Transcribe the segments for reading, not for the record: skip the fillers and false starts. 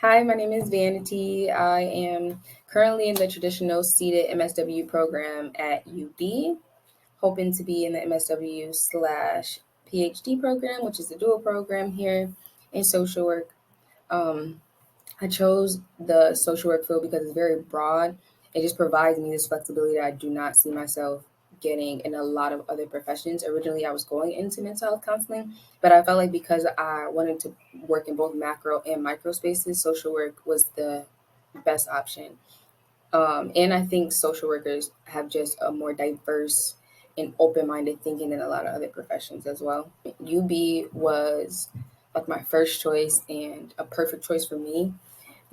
Hi, my name is Vanity. I am currently in the traditional seated MSW program at UB, hoping to be in the MSW/PhD program, which is a dual program here in social work. Um, I chose the social work field because it's very broad. It just provides me this flexibility that I do not see myself getting in a lot of other professions. Originally, I was going into mental health counseling, but I felt like because I wanted to work in both macro and micro spaces, social work was the best option. And I think social workers have just a more diverse and open-minded thinking than a lot of other professions as well. UB was like my first choice and a perfect choice for me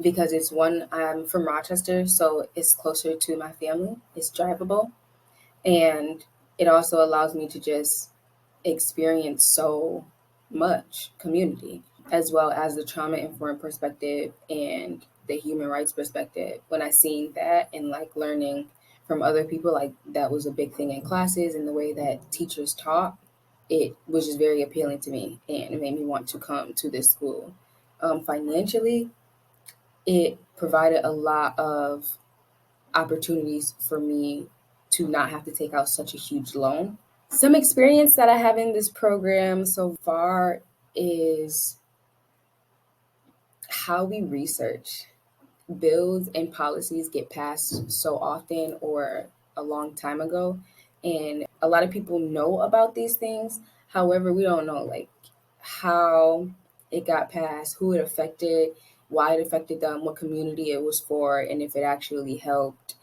because it's one, I'm from Rochester, so it's closer to my family. It's drivable, and it also allows me to just experience so much community, as well as the trauma informed perspective and the human rights perspective. When I seen that and like learning from other people, like that was a big thing in classes and the way that teachers taught, it was just very appealing to me and it made me want to come to this school. Financially, it provided a lot of opportunities for me to not have to take out such a huge loan. Some experience that I have in this program so far is how we research. Bills and policies get passed so often or a long time ago, and a lot of people know about these things. However, we don't know like how it got passed, who it affected, why it affected them, what community it was for, and if it actually helped,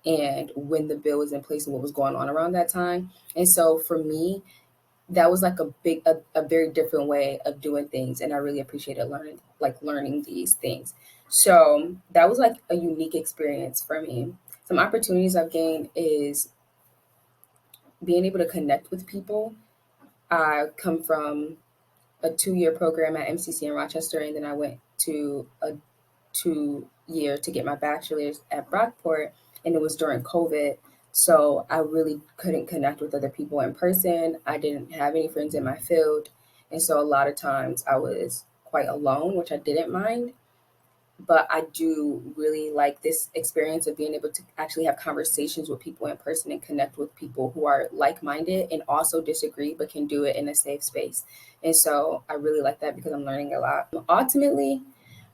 and when the bill was in place and what was going on around that time. And so for me, that was like a very different way of doing things, and I really appreciated learning these things. So that was like a unique experience for me. Some opportunities I've gained is being able to connect with people. I come from a 2-year program at MCC in Rochester, and then I went to a 2 year to get my bachelor's at Brockport, and it was during COVID. So I really couldn't connect with other people in person. I didn't have any friends in my field. And so a lot of times I was quite alone, which I didn't mind. But I do really like this experience of being able to actually have conversations with people in person and connect with people who are like minded and also disagree, but can do it in a safe space. And so I really like that because I'm learning a lot. Ultimately,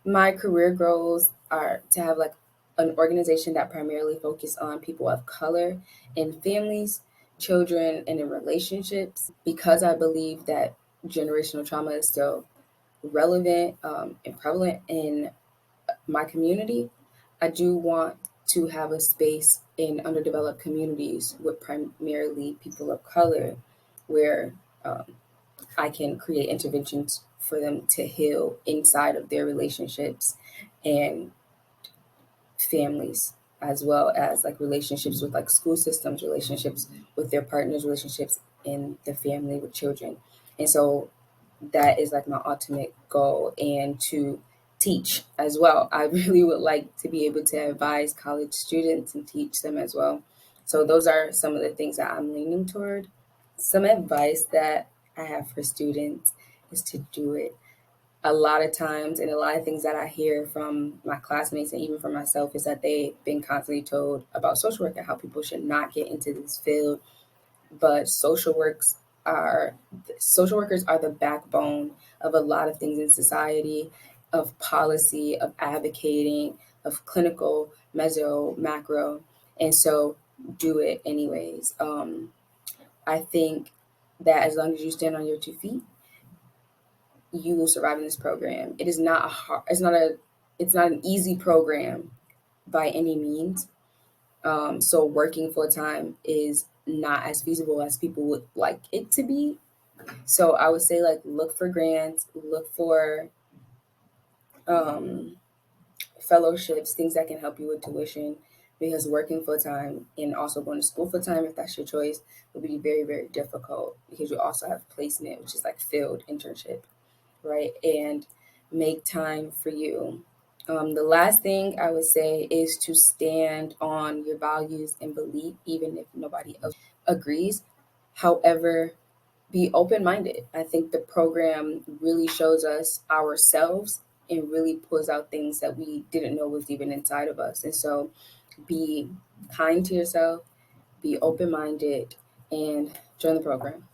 my career goals are to have like an organization that primarily focus on people of color and families, children, and in relationships, because I believe that generational trauma is still relevant and prevalent in my community. I do want to have a space in underdeveloped communities with primarily people of color where um, I can create interventions for them to heal inside of their relationships and families, as well as like relationships with like school systems, relationships with their partners, relationships in the family with children. And so that is like my ultimate goal, and to teach as well. I really would like to be able to advise college students and teach them as well. So those are some of the things that I'm leaning toward. Some advice that I have for students is to do it. A lot of times, and a lot of things that I hear from my classmates and even from myself, is that they've been constantly told about social work and how people should not get into this field. But social workers are the backbone of a lot of things in society, of policy, of advocating, of clinical, meso, macro. And so do it anyways. I think that as long as you stand on your 2 feet, you will survive in this program. It is not a hard, it's not an easy program by any means. So working full time is not as feasible as people would like it to be. So I would say like look for grants, look for um, fellowships, things that can help you with tuition, because working full time and also going to school full time, if that's your choice, will be very, very difficult because you also have placement, which is like field internship, right? And make time for you. The last thing I would say is to stand on your values and belief, even if nobody else agrees. However, be open minded. I think the program really shows us ourselves and really pulls out things that we didn't know was even inside of us. And so be kind to yourself, be open minded, and join the program.